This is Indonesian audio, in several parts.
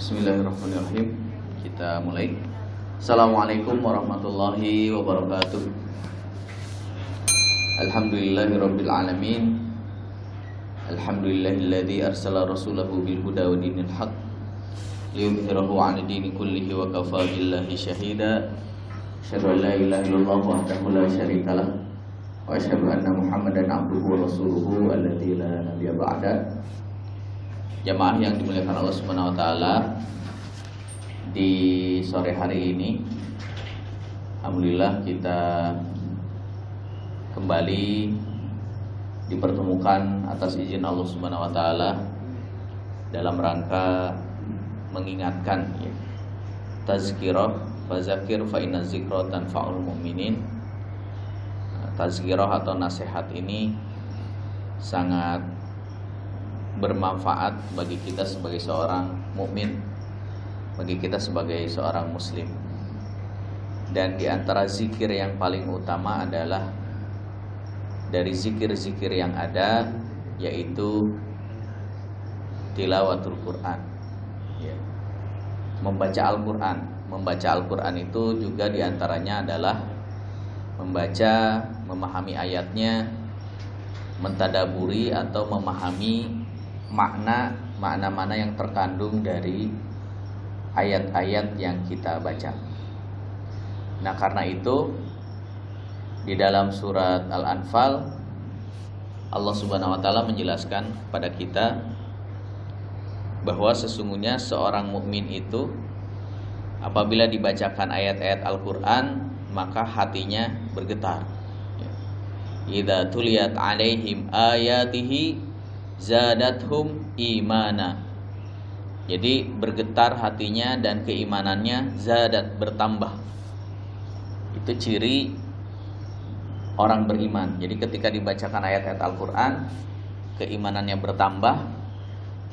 Bismillahirrahmanirrahim. Kita mulai. Assalamualaikum warahmatullahi wabarakatuh. Alhamdulillahirabbil alamin. Alhamdulillahilladzi arsala rasulahu bil huda wa dinil haq liyudhhirahu 'ala dini kullihi wa kafaa billahi shahida. Asyhadu an la ilaha illallah wahdahu la syarika lah wa asyhadu anna Muhammadan abduhu wa rasuluhu alladzi la nabiyya ba'da. Jamaah yang dimuliakan Allah Subhanahu wa taala, di sore hari ini alhamdulillah kita kembali dipertemukan atas izin Allah Subhanahu wa taala dalam rangka mengingatkan ya, tazkirah fazakir fa inna dzikra tanfa'ul mu'minin. Tazkirah atau nasihat ini sangat bermanfaat bagi kita sebagai seorang mukmin, bagi kita sebagai seorang muslim. Dan di antara zikir yang paling utama adalah dari zikir-zikir yang ada, yaitu tilawatul Quran ya. Membaca Al-Quran. Membaca Al-Quran itu juga diantaranya adalah membaca, memahami ayatnya, mentadaburi atau memahami makna-makna yang terkandung dari ayat-ayat yang kita baca. Nah, karena itu di dalam surat Al-Anfal Allah Subhanahu wa taala menjelaskan kepada kita bahwa sesungguhnya seorang mukmin itu apabila dibacakan ayat-ayat Al-Qur'an maka hatinya bergetar. Idza tuliyat 'alaihim ayatihi zadathum imana. Jadi bergetar hatinya dan keimanannya, zadat, bertambah. Itu ciri orang beriman. Jadi ketika dibacakan ayat-ayat Al-Quran, keimanannya bertambah.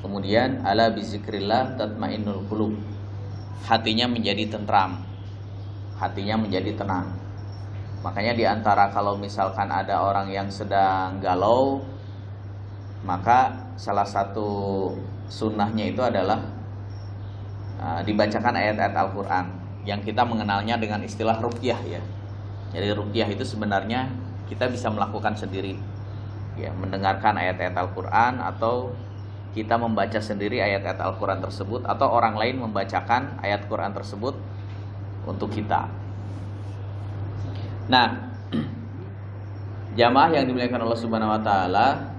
Kemudian ala bizikrillah tatmainnul qulub. Hatinya menjadi tentram, hatinya menjadi tenang. Makanya diantara kalau misalkan ada orang yang sedang galau, maka salah satu sunnahnya itu adalah dibacakan ayat-ayat Al-Quran yang kita mengenalnya dengan istilah ruqyah ya. Jadi ruqyah itu sebenarnya kita bisa melakukan sendiri ya, mendengarkan ayat-ayat Al-Quran atau kita membaca sendiri ayat-ayat Al-Quran tersebut, atau orang lain membacakan ayat Quran tersebut untuk kita. Nah, jamaah yang dimuliakan Allah Subhanahu wa taala,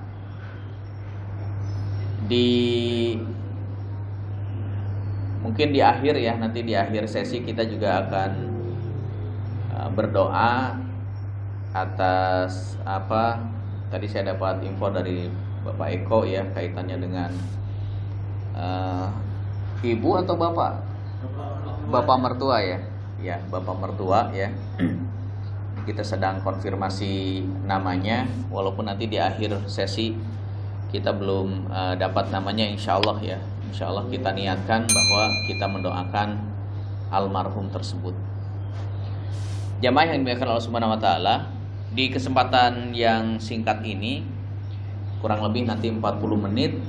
mungkin di akhir ya, nanti di akhir sesi kita juga akan berdoa atas apa tadi saya dapat info dari Bapak Eko ya, kaitannya dengan ibu atau bapak mertua ya, ya bapak mertua ya. Kita sedang konfirmasi namanya, walaupun nanti di akhir sesi kita belum dapat namanya, insya Allah ya. Insya Allah kita niatkan bahwa kita mendoakan almarhum tersebut. Jamaah yang dimuliakan Allah Subhanahu wa taala, di kesempatan yang singkat ini, kurang lebih nanti 40 menit,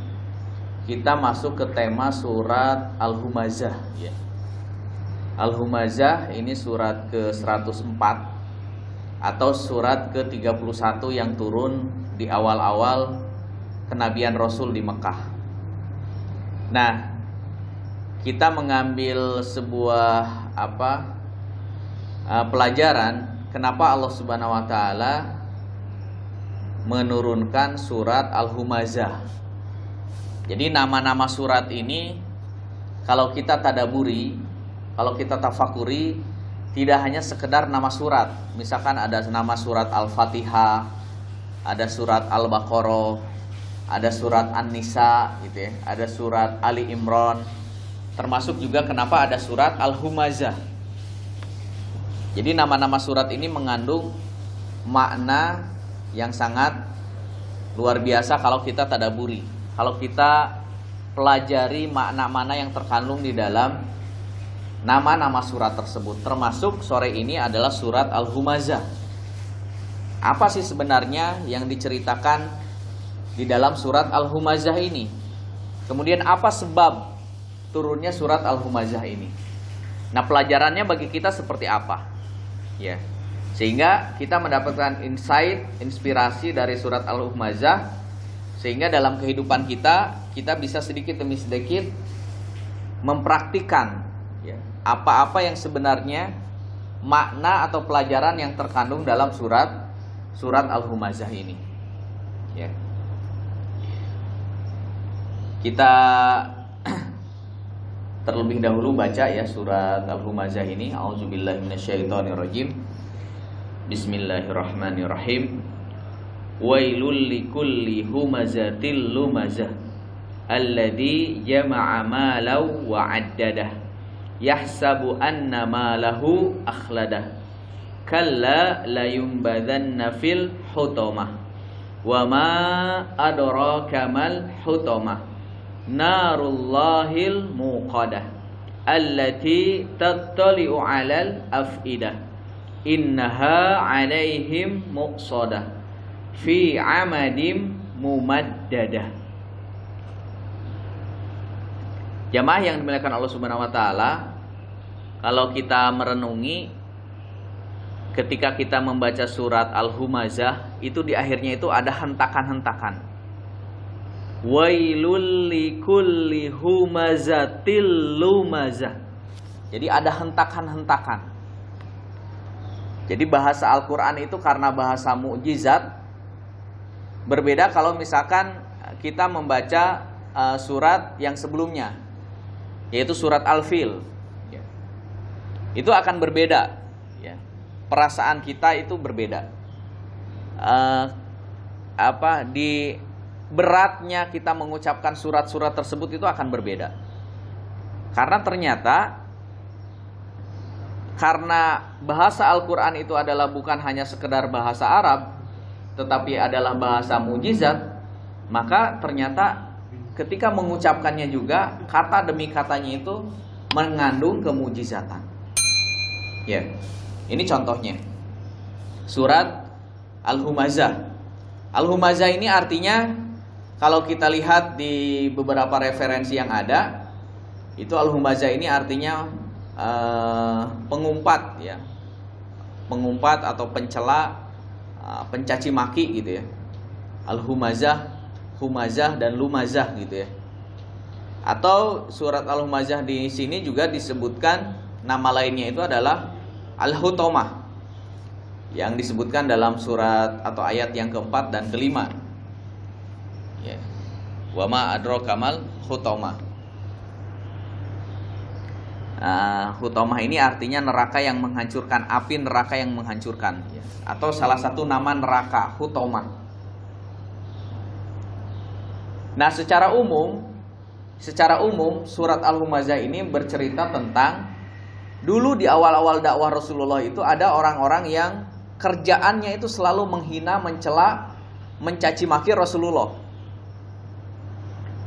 kita masuk ke tema surat Al-Humazah ya. Al-Humazah ini surat ke-104 atau surat ke-31 yang turun di awal-awal kenabian Rasul di Mekah. Nah, kita mengambil sebuah pelajaran kenapa Allah Subhanahu wa taala menurunkan surat Al-Humazah. Jadi nama-nama surat ini kalau kita tadaburi, kalau kita tafakuri, tidak hanya sekedar nama surat. Misalkan ada nama surat Al-Fatihah, ada surat Al-Baqarah, ada surat An-Nisa gitu ya, ada surat Ali Imran, termasuk juga kenapa ada surat Al-Humazah. Jadi nama-nama surat ini mengandung makna yang sangat luar biasa kalau kita tadaburi, kalau kita pelajari makna-makna yang terkandung di dalam nama-nama surat tersebut. Termasuk sore ini adalah surat Al-Humazah. Apa sih sebenarnya yang diceritakan di dalam surat Al-Humazah ini? Kemudian apa sebab turunnya surat Al-Humazah ini. Nah, pelajarannya bagi kita seperti apa? Ya. Sehingga kita mendapatkan insight, inspirasi dari surat Al-Humazah, sehingga dalam kehidupan kita bisa sedikit demi sedikit mempraktikkan ya, apa-apa yang sebenarnya makna atau pelajaran yang terkandung dalam surat Al-Humazah ini. Ya. Kita terlebih dahulu baca ya surat Al-Humazah ini. A'udzubillahi minasyaitonirrajim. Bismillahirrahmanirrahim. Wailul likulli humazatil lumazah alladzi jama'a malau wa 'addadah yahsabu anna malahu akhladah kalla layumbadanna fil hutamah wa ma adraka mal hutamah narullahil muqadah allati tattali'u 'alal af'idah innaha 'alaihim muqsadah fi 'amadim mumaddadah. Jamaah yang dimuliakan Allah Subhanahu wa taala, kalau kita merenungi ketika kita membaca surat Al-Humazah, itu di akhirnya itu ada hentakan-hentakan. Wailul likulli humazatil lumazah. Jadi ada hentakan-hentakan. Jadi bahasa Al-Qur'an itu karena bahasa mukjizat, berbeda kalau misalkan kita membaca surat yang sebelumnya, yaitu surat Al-Fil. Ya. Itu akan berbeda. Ya. Perasaan kita itu berbeda. Di beratnya kita mengucapkan surat-surat tersebut itu akan berbeda. Karena ternyata karena bahasa Al-Qur'an itu adalah bukan hanya sekedar bahasa Arab, tetapi adalah bahasa mukjizat, maka ternyata ketika mengucapkannya juga kata demi katanya itu mengandung kemujizatan. Ya. Ini contohnya. Surat Al-Humazah. Al-Humazah ini artinya kalau kita lihat di beberapa referensi yang ada, itu Al-Humazah ini artinya pengumpat ya. Pengumpat atau pencela, pencaci maki gitu ya. Al-Humazah, Humazah dan Lumazah gitu ya. Atau surat Al-Humazah di sini juga disebutkan nama lainnya itu adalah Al-Hutamah, yang disebutkan dalam surat atau ayat yang keempat dan kelima. Ya. Wa ma adraka mal hutamah. Hutamah ini artinya neraka yang menghancurkan, api neraka yang menghancurkan ya. Atau salah satu nama neraka, Hutamah. Nah, secara umum surat Al-Humazah ini bercerita tentang dulu di awal-awal dakwah Rasulullah itu ada orang-orang yang kerjaannya itu selalu menghina, mencela, mencaci maki Rasulullah.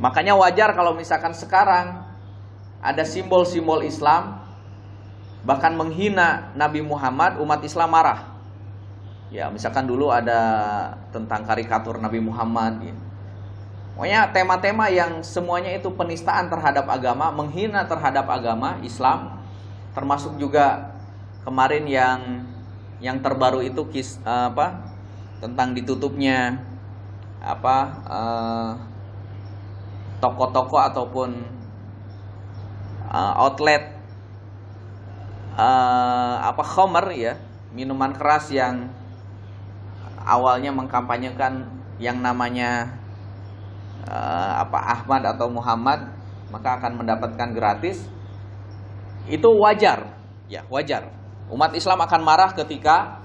Makanya wajar kalau misalkan sekarang ada simbol-simbol Islam bahkan menghina Nabi Muhammad, umat Islam marah. Ya, misalkan dulu ada tentang karikatur Nabi Muhammad ya. Pokoknya tema-tema yang semuanya itu penistaan terhadap agama, menghina terhadap agama Islam. Termasuk juga kemarin yang terbaru itu tentang ditutupnya toko-toko ataupun outlet khamr ya, minuman keras yang awalnya mengkampanyekan yang namanya Ahmad atau Muhammad, maka akan mendapatkan gratis. Itu wajar, ya wajar. Umat Islam akan marah ketika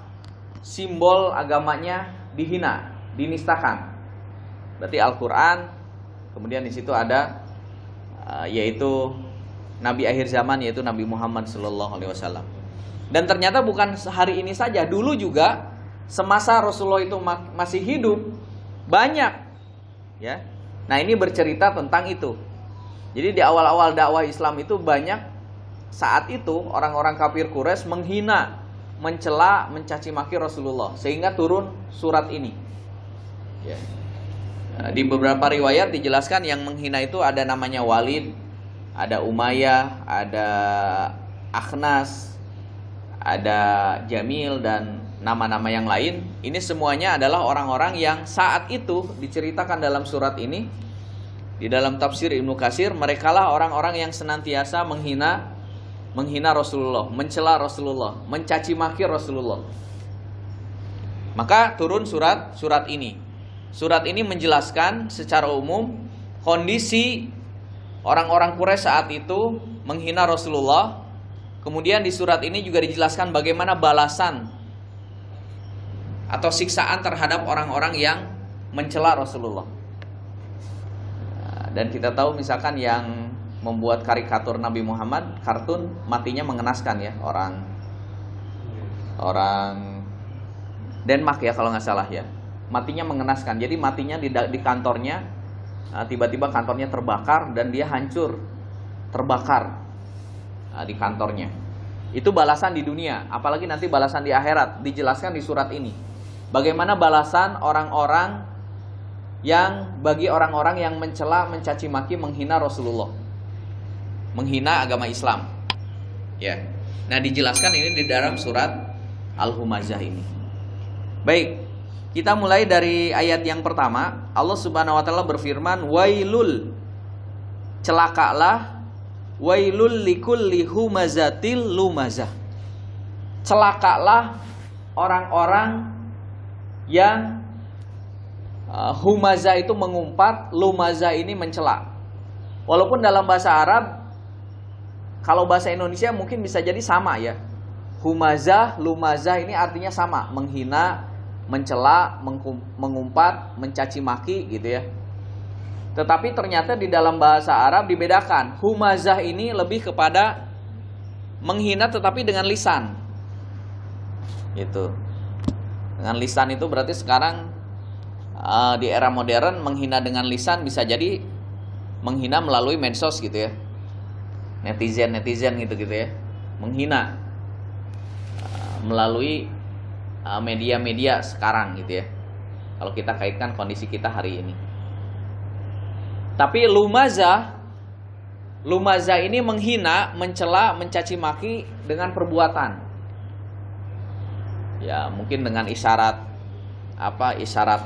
simbol agamanya dihina, dinistakan. Berarti Al-Qur'an, kemudian di situ ada yaitu Nabi akhir zaman, yaitu Nabi Muhammad SAW. Dan ternyata bukan hari ini saja, dulu juga semasa Rasulullah itu masih hidup banyak, ya. Nah, ini bercerita tentang itu. Jadi di awal-awal dakwah Islam itu banyak saat itu orang-orang kafir Quraisy menghina, mencela, mencaci maki Rasulullah, sehingga turun surat ini. Ya. Di beberapa riwayat dijelaskan yang menghina itu ada namanya Walid, ada Umayyah, ada Akhnas, ada Jamil, dan nama-nama yang lain. Ini semuanya adalah orang-orang yang saat itu diceritakan dalam surat ini. Di dalam tafsir Ibnu Katsir, merekalah orang-orang yang senantiasa menghina Rasulullah, mencela Rasulullah, mencaci maki Rasulullah. Maka turun surat ini. Surat ini menjelaskan secara umum kondisi orang-orang Quraisy saat itu menghina Rasulullah. Kemudian di surat ini juga dijelaskan bagaimana balasan atau siksaan terhadap orang-orang yang mencela Rasulullah. Dan kita tahu misalkan yang membuat karikatur Nabi Muhammad, kartun, matinya mengenaskan ya, orang Denmark ya kalau nggak salah ya. Matinya mengenaskan. Jadi matinya di kantornya, tiba-tiba kantornya terbakar dan dia hancur, terbakar di kantornya. Itu balasan di dunia, apalagi nanti balasan di akhirat. Dijelaskan di surat ini bagaimana balasan orang-orang yang bagi orang-orang yang mencela, mencaci maki, menghina Rasulullah, menghina agama Islam. Ya. Nah, dijelaskan ini di dalam surat Al-Humazah ini. Baik, kita mulai dari ayat yang pertama. Allah Subhanahu wa taala berfirman, "Wailul, celakalah, wailul likulli humazatil lumazah." Celakalah orang-orang yang humazah itu mengumpat, lumazah ini mencela. Walaupun dalam bahasa Arab, kalau bahasa Indonesia mungkin bisa jadi sama ya. Humazah, lumazah ini artinya sama, menghina, mencela, mengumpat, mencaci maki gitu ya. Tetapi ternyata di dalam bahasa Arab dibedakan. Humazah ini lebih kepada menghina tetapi dengan lisan. Gitu. Dengan lisan itu berarti sekarang di era modern menghina dengan lisan bisa jadi menghina melalui medsos gitu ya. Netizen gitu ya. Menghina melalui media-media sekarang gitu ya. Kalau kita kaitkan kondisi kita hari ini. Tapi lumazah ini menghina, mencela, mencaci maki dengan perbuatan. Ya, mungkin dengan isyarat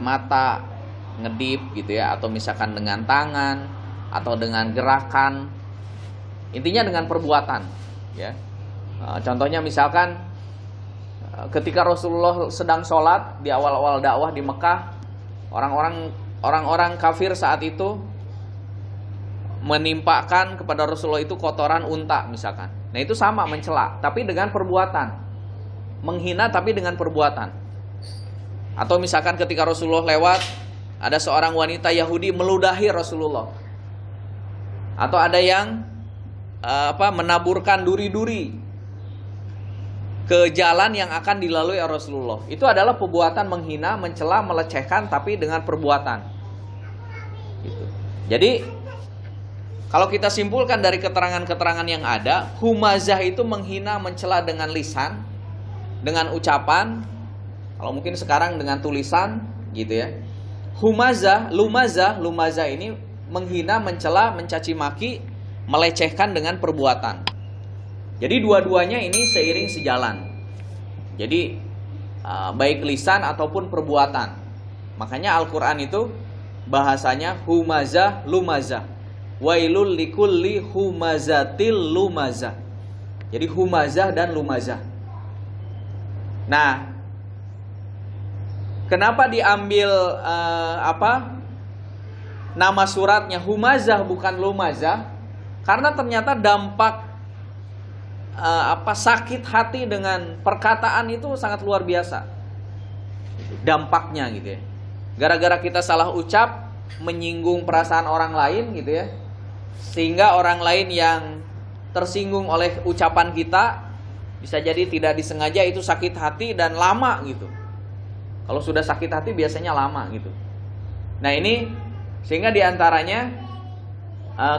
mata, ngedip gitu ya, atau misalkan dengan tangan atau dengan gerakan. Intinya dengan perbuatan, ya. Contohnya misalkan ketika Rasulullah sedang sholat di awal-awal dakwah di Mekah, orang-orang kafir saat itu menimpakan kepada Rasulullah itu kotoran unta misalkan. Nah, itu sama mencela, tapi dengan perbuatan. Menghina tapi dengan perbuatan. Atau misalkan ketika Rasulullah lewat, ada seorang wanita Yahudi meludahi Rasulullah. Atau ada yang menaburkan duri-duri ke jalan yang akan dilalui Rasulullah. Itu adalah perbuatan menghina, mencela, melecehkan, tapi dengan perbuatan. Gitu. Jadi kalau kita simpulkan dari keterangan-keterangan yang ada, humazah itu menghina, mencela dengan lisan, dengan ucapan. Kalau mungkin sekarang dengan tulisan, gitu ya. Lumazah ini menghina, mencela, mencaci maki, melecehkan dengan perbuatan. Jadi dua-duanya ini seiring sejalan. Jadi baik lisan ataupun perbuatan. Makanya Al-Quran itu bahasanya humazah, lumazah. Wailul likulli humazatil lumazah. Jadi humazah dan lumazah. Nah, kenapa diambil nama suratnya humazah bukan lumazah? Karena ternyata dampak sakit hati dengan perkataan itu sangat luar biasa. Dampaknya gitu ya. Gara-gara kita salah ucap, menyinggung perasaan orang lain gitu ya. Sehingga orang lain yang tersinggung oleh ucapan kita bisa jadi tidak disengaja itu sakit hati dan lama gitu. Kalau sudah sakit hati biasanya lama gitu. Nah, ini sehingga diantaranya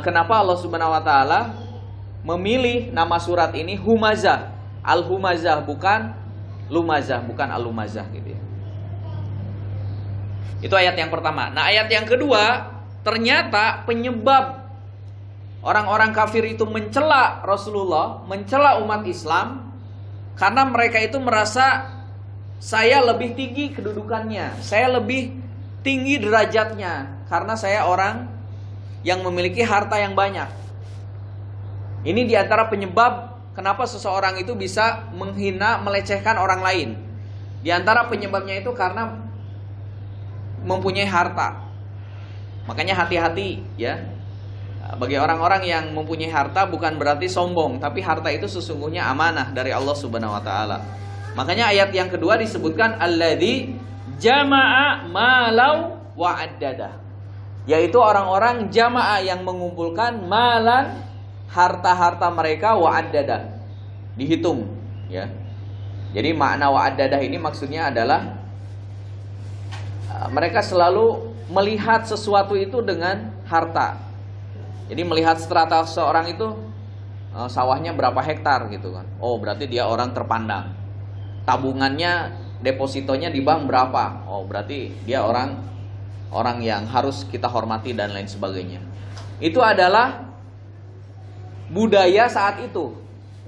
kenapa Allah Subhanahu wa taala memilih nama surat ini humazah, al-humazah bukan lumazah, bukan al-lumazah gitu ya. Itu ayat yang pertama. Nah, ayat yang kedua, ternyata penyebab orang-orang kafir itu mencela Rasulullah, mencela umat Islam, karena mereka itu merasa saya lebih tinggi kedudukannya, saya lebih tinggi derajatnya, karena saya orang yang memiliki harta yang banyak. Ini diantara penyebab kenapa seseorang itu bisa menghina, melecehkan orang lain. Di antara penyebabnya itu karena mempunyai harta. Makanya hati-hati ya. Bagi orang-orang yang mempunyai harta bukan berarti sombong, tapi harta itu sesungguhnya amanah dari Allah Subhanahu wa taala. Makanya ayat yang kedua disebutkan alladzi jama'a malau wa addada. Yaitu orang-orang jamaah yang mengumpulkan malan, harta-harta mereka wa addada. Dihitung ya. Jadi makna wa addada ini maksudnya adalah mereka selalu melihat sesuatu itu dengan harta. Jadi melihat strata seorang itu sawahnya berapa hektar gitu kan. Oh, berarti dia orang terpandang. Tabungannya, depositonya di bank berapa? Oh, berarti dia orang yang harus kita hormati dan lain sebagainya. Itu adalah budaya saat itu.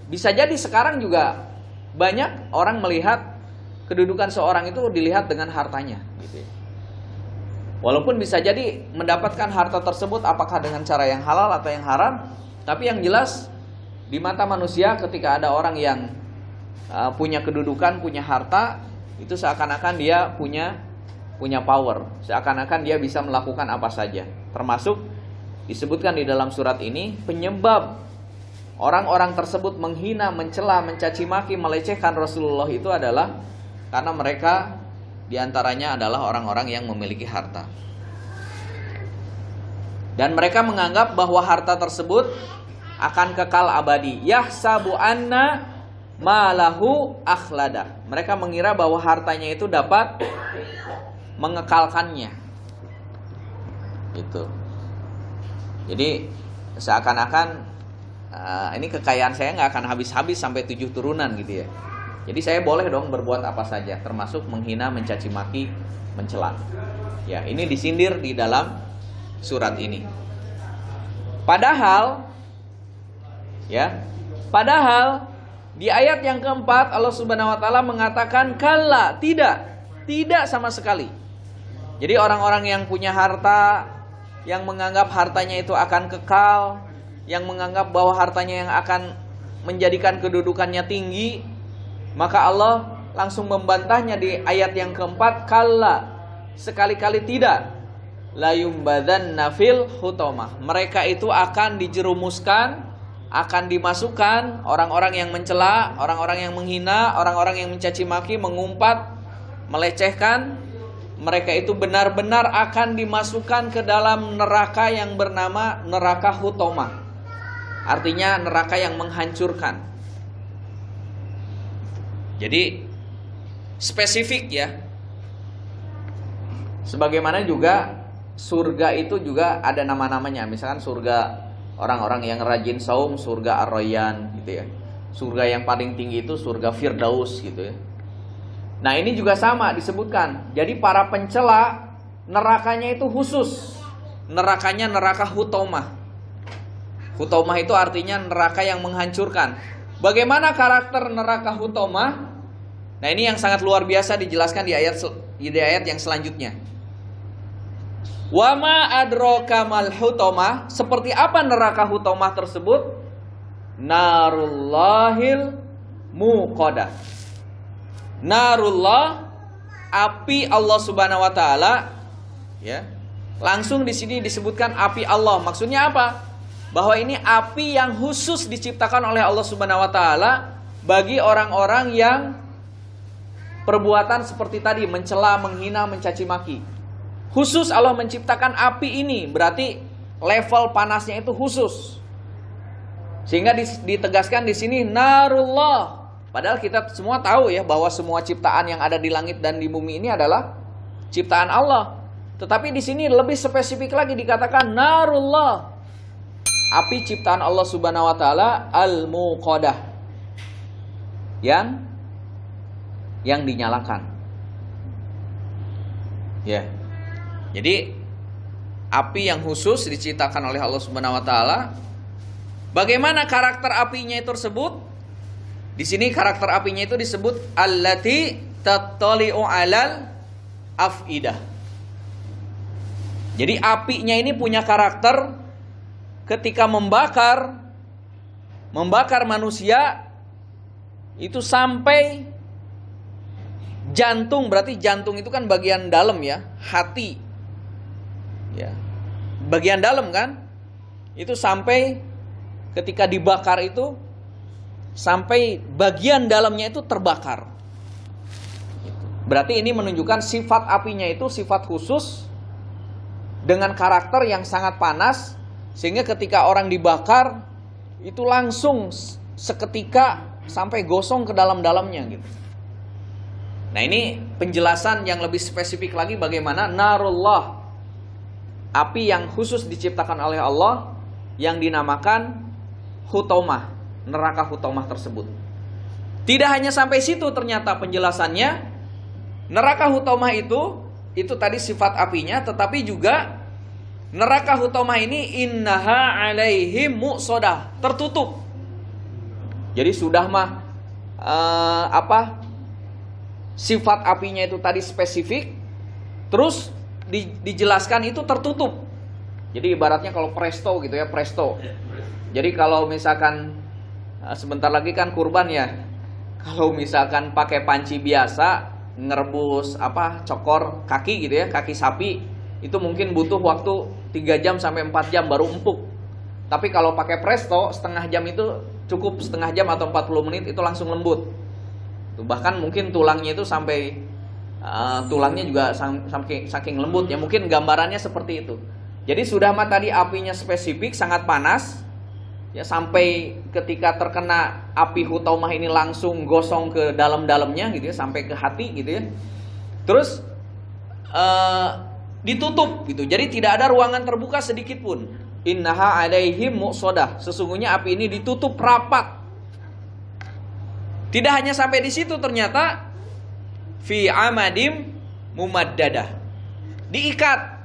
Bisa jadi sekarang juga banyak orang melihat kedudukan seorang itu dilihat dengan hartanya gitu ya. Walaupun bisa jadi mendapatkan harta tersebut apakah dengan cara yang halal atau yang haram, tapi yang jelas di mata manusia ketika ada orang yang punya kedudukan, punya harta, itu seakan-akan dia punya power, seakan-akan dia bisa melakukan apa saja. Termasuk disebutkan di dalam surat ini penyebab orang-orang tersebut menghina, mencela, mencaci maki, melecehkan Rasulullah itu adalah karena mereka diantaranya adalah orang-orang yang memiliki harta. Dan mereka menganggap bahwa harta tersebut akan kekal abadi. Yahsabu anna malahu akhlada. Mereka mengira bahwa hartanya itu dapat mengekalkannya. Gitu. Jadi seakan-akan ini kekayaan saya nggak akan habis-habis sampai 7 turunan gitu ya. Jadi saya boleh dong berbuat apa saja, termasuk menghina, mencaci maki, mencela. Ya, ini disindir di dalam surat ini. Padahal di ayat yang keempat Allah Subhanahu wa taala mengatakan kalla, tidak sama sekali. Jadi orang-orang yang punya harta, yang menganggap hartanya itu akan kekal, yang menganggap bahwa hartanya yang akan menjadikan kedudukannya tinggi, maka Allah langsung membantahnya di ayat yang keempat, kalla, sekali-kali tidak. La yumbadanna fil hutamah. Mereka itu akan dijerumuskan, akan dimasukkan orang-orang yang mencela, orang-orang yang menghina, orang-orang yang mencaci maki, mengumpat, melecehkan. Mereka itu benar-benar akan dimasukkan ke dalam neraka yang bernama neraka hutamah. Artinya neraka yang menghancurkan. Jadi spesifik ya. Sebagaimana juga surga itu juga ada nama-namanya. Misalkan surga orang-orang yang rajin saum, surga Ar-Rayyan gitu ya. Surga yang paling tinggi itu surga Firdaus gitu ya. Nah, ini juga sama disebutkan. Jadi para pencela nerakanya itu khusus. Nerakanya neraka hutamah. Hutamah itu artinya neraka yang menghancurkan. Bagaimana karakter neraka hutamah? Nah, ini yang sangat luar biasa dijelaskan di ayat yang selanjutnya. Wa ma adraka mal hutamah, seperti apa neraka hutamah tersebut? Narullahil muqadah. Narullah, api Allah Subhanahu wa taala ya. Langsung di sini disebutkan api Allah. Maksudnya apa? Bahwa ini api yang khusus diciptakan oleh Allah Subhanahu wa taala bagi orang-orang yang perbuatan seperti tadi, mencela, menghina, mencaci maki. Khusus Allah menciptakan api ini, berarti level panasnya itu khusus. Sehingga ditegaskan di sini narullah. Padahal kita semua tahu ya bahwa semua ciptaan yang ada di langit dan di bumi ini adalah ciptaan Allah. Tetapi di sini lebih spesifik lagi dikatakan narullah. Api ciptaan Allah Subhanahu wa taala al-muqadah. Yang dinyalakan. Ya. Jadi api yang khusus diciptakan oleh Allah Subhanahu wa taala Bagaimana karakter apinya itu tersebut? Di sini karakter apinya itu disebut allati tattali'u 'alal afidah. Jadi apinya ini punya karakter ketika membakar manusia itu sampai jantung. Berarti jantung itu kan bagian dalam ya, hati. Ya. Bagian dalam kan? Itu sampai ketika dibakar itu sampai bagian dalamnya itu terbakar. Berarti ini menunjukkan sifat apinya itu sifat khusus dengan karakter yang sangat panas, sehingga ketika orang dibakar itu langsung seketika sampai gosong ke dalam-dalamnya gitu. Nah, ini penjelasan yang lebih spesifik lagi bagaimana narullah, api yang khusus diciptakan oleh Allah yang dinamakan hutomah, neraka hutomah tersebut. Tidak hanya sampai situ ternyata penjelasannya. Neraka hutomah itu tadi sifat apinya, tetapi juga neraka hutomah ini innaha alaihim muqsadah, tertutup. Jadi sudah mah sifat apinya itu tadi spesifik, terus dijelaskan itu tertutup. Jadi ibaratnya kalau presto gitu ya, presto. Jadi kalau misalkan sebentar lagi kan kurban ya. Kalau misalkan pakai panci biasa ngerebus cokor kaki gitu ya, kaki sapi, itu mungkin butuh waktu 3 jam sampai 4 jam baru empuk. Tapi kalau pakai presto setengah jam itu cukup, setengah jam atau 40 menit itu langsung lembut. Bahkan mungkin tulangnya itu sampai tulangnya juga saking lembut ya, mungkin gambarannya seperti itu. Jadi sudah mah tadi apinya spesifik, sangat panas ya, sampai ketika terkena api hutomah ini langsung gosong ke dalam-dalamnya gitu ya, sampai ke hati gitu ya. Terus ditutup gitu. Jadi tidak ada ruangan terbuka sedikit pun. Innaha alaihim muqsadah. Sesungguhnya api ini ditutup rapat. Tidak hanya sampai di situ ternyata fi amadim mumaddadah. Diikat.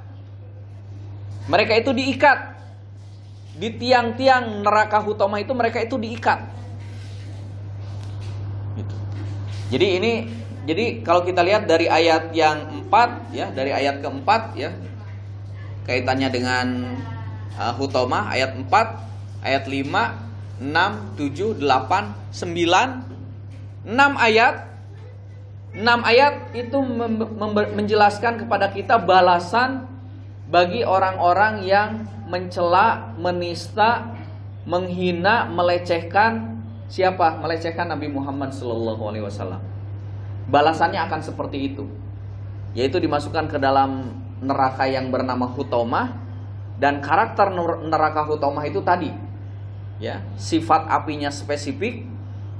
Mereka itu diikat. Di tiang-tiang neraka hutomah itu mereka itu diikat. Gitu. Jadi kalau kita lihat dari ayat yang 4 ya, dari ayat keempat ya, kaitannya dengan hutomah ayat 4, ayat 5, 6, 7, 8, 9, 6 ayat itu menjelaskan kepada kita balasan bagi orang-orang yang mencela, menista, menghina, melecehkan siapa? Melecehkan Nabi Muhammad SAW. Balasannya akan seperti itu, yaitu dimasukkan ke dalam neraka yang bernama hutomah. Dan karakter neraka hutomah itu tadi ya, sifat apinya spesifik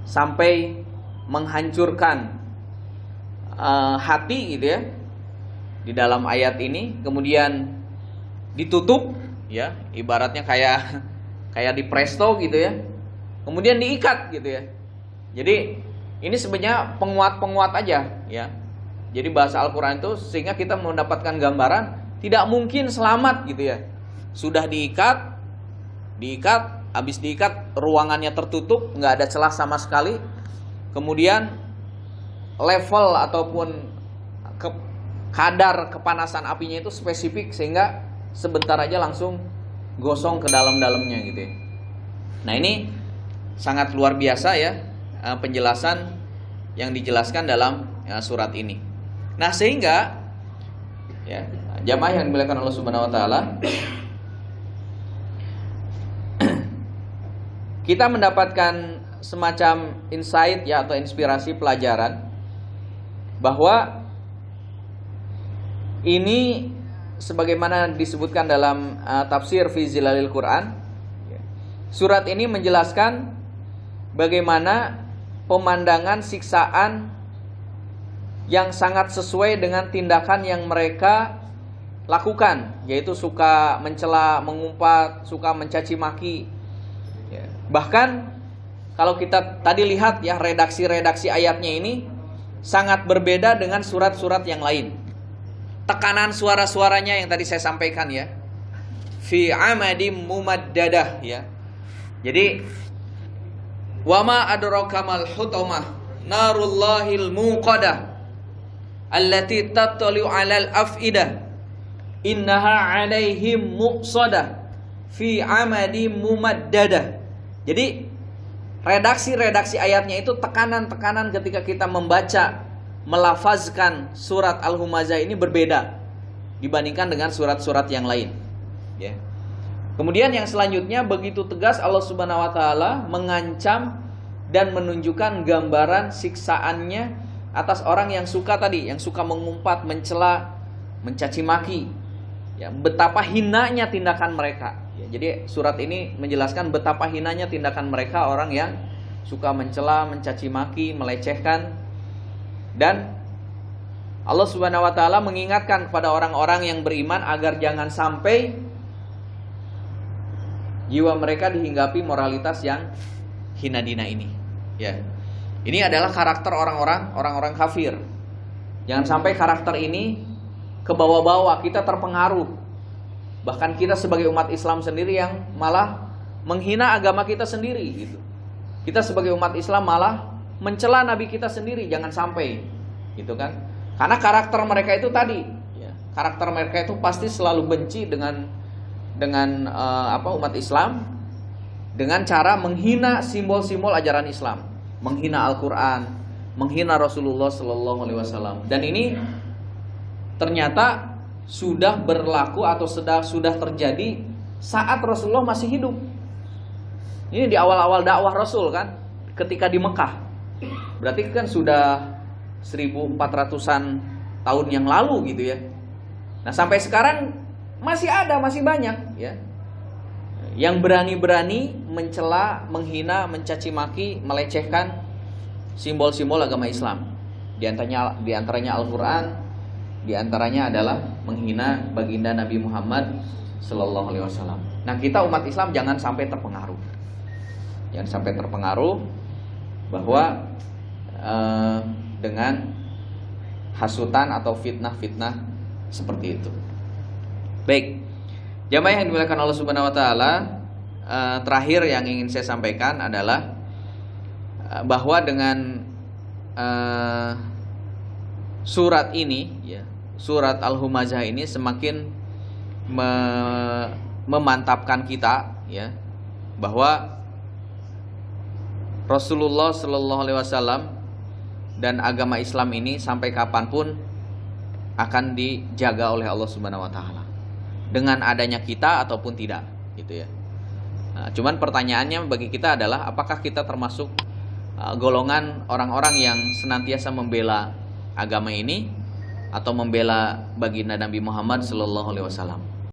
sampai menghancurkan hati gitu ya, di dalam ayat ini. Kemudian ditutup ya, ibaratnya kayak di presto gitu ya, kemudian diikat gitu ya. Jadi ini sebenarnya penguat aja ya. Jadi bahasa Al-Quran itu sehingga kita mendapatkan gambaran tidak mungkin selamat gitu ya. Sudah diikat, habis diikat ruangannya tertutup, nggak ada celah sama sekali. Kemudian level ataupun kadar kepanasan apinya itu spesifik sehingga sebentar aja langsung gosong ke dalam-dalamnya gitu ya. Nah, ini sangat luar biasa ya penjelasan yang dijelaskan dalam surat ini. Nah, sehingga ya, jamaah yang dimuliakan Allah Subhanahu wa taala, kita mendapatkan semacam insight ya, atau inspirasi pelajaran bahwa ini sebagaimana disebutkan dalam tafsir fi zilalil Quran. Surat ini menjelaskan bagaimana pemandangan siksaan yang sangat sesuai dengan tindakan yang mereka lakukan, yaitu suka mencela, mengumpat, suka mencaci maki. Bahkan kalau kita tadi lihat ya, redaksi ayatnya ini sangat berbeda dengan surat-surat yang lain. Tekanan suara-suaranya yang tadi saya sampaikan ya, fi amadim mumaddadah ya, Jadi wama adraka mal hutamah narullahil muqadah allati tattali'u 'alal afidah innaha 'alaihim muqsadah fi 'amadin mumaddadah. Jadi redaksi ayatnya itu tekanan-tekanan ketika kita membaca, melafazkan surat Al-Humazah ini berbeda dibandingkan dengan surat-surat yang lain, ya. Kemudian yang selanjutnya begitu tegas Allah Subhanahu wa taala mengancam dan menunjukkan gambaran siksaannya atas orang yang suka mengumpat, mencela, mencaci maki, ya, betapa hinanya tindakan mereka. Ya, jadi surat ini menjelaskan betapa hinanya tindakan mereka, orang yang suka mencela, mencaci maki, melecehkan. Dan Allah Subhanahu wa taala mengingatkan kepada orang-orang yang beriman agar jangan sampai jiwa mereka dihinggapi moralitas yang hina dina ini. Ya. Ini adalah karakter orang-orang kafir. Jangan sampai karakter ini ke bawah-bawah, kita terpengaruh. Bahkan kita sebagai umat Islam sendiri yang malah menghina agama kita sendiri gitu. Kita sebagai umat Islam malah mencela nabi kita sendiri, jangan sampai. Gitu kan? Karena karakter mereka itu tadi, ya. Karakter mereka itu pasti selalu benci dengan umat Islam dengan cara menghina simbol-simbol ajaran Islam, menghina Al-Qur'an, menghina Rasulullah sallallahu alaihi wasallam. Dan ini ternyata sudah berlaku atau sudah terjadi saat Rasulullah masih hidup. Ini di awal-awal dakwah Rasul kan, ketika di Mekah. Berarti kan sudah 1400-an tahun yang lalu gitu ya. Nah, sampai sekarang masih banyak ya yang berani-berani mencela, menghina, mencaci maki, melecehkan simbol-simbol agama Islam. Di antaranya Al-Qur'an, di antaranya adalah menghina baginda Nabi Muhammad sallallahu alaihi wasallam. Nah, kita umat Islam jangan sampai terpengaruh. Jangan sampai terpengaruh bahwa dengan hasutan atau fitnah-fitnah seperti itu. Baik, jamaah yang dimuliakan Allah Subhanahu wa taala, terakhir yang ingin saya sampaikan adalah bahwa dengan surat ini, ya, surat Al-Humazah ini semakin memantapkan kita, ya, bahwa Rasulullah Sallallahu Alaihi Wasallam dan agama Islam ini sampai kapanpun akan dijaga oleh Allah Subhanahu Wa Taala, dengan adanya kita ataupun tidak, gitu ya. Nah, cuman pertanyaannya bagi kita adalah apakah kita termasuk golongan orang-orang yang senantiasa membela agama ini atau membela baginda Nabi Muhammad Sallallahu Alaihi Wasallam.